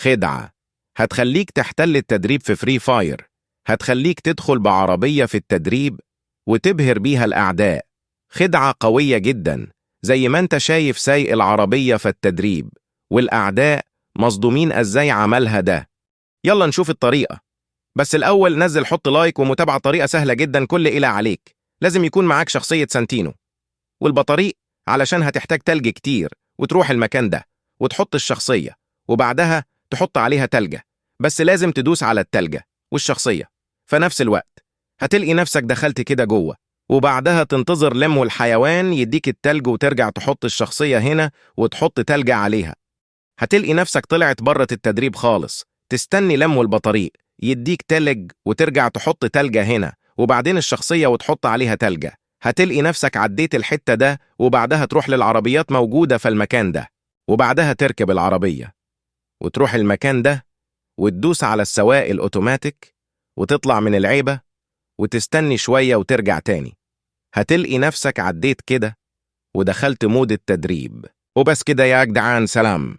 خدعة هتخليك تحتل التدريب في فري فاير، هتخليك تدخل بعربية في التدريب وتبهر بيها الأعداء. خدعة قوية جدا، زي ما انت شايف سايق العربية في التدريب والأعداء مصدومين ازاي عملها ده. يلا نشوف الطريقة، بس الأول نزل حط لايك ومتابعة. طريقة سهلة جدا، كل إلى عليك لازم يكون معاك شخصية سانتينو والبطاريق، علشان هتحتاج تلج كتير، وتروح المكان ده وتحط الشخصية وبعدها تحط عليها تلجة، بس لازم تدوس على التلجة والشخصية في نفس الوقت. هتلقي نفسك دخلت كده جوه، وبعدها تنتظر لمو الحيوان يديك التلج وترجع تحط الشخصية هنا وتحط تلجة عليها. هتلقي نفسك طلعت بره التدريب خالص، تستني لمو البطاريق يديك تلج وترجع تحط تلجة هنا وبعدين الشخصية وتحط عليها تلجة. هتلقي نفسك عديت الحتة ده، وبعدها تروح للعربيات موجودة في المكان ده، وبعدها تركب العربية وتروح المكان ده وتدوس على السواق الأوتوماتيك وتطلع من العيبة وتستني شوية وترجع تاني. هتلقي نفسك عديت كده ودخلت مود التدريب. وبس كده يا جدعان، سلام.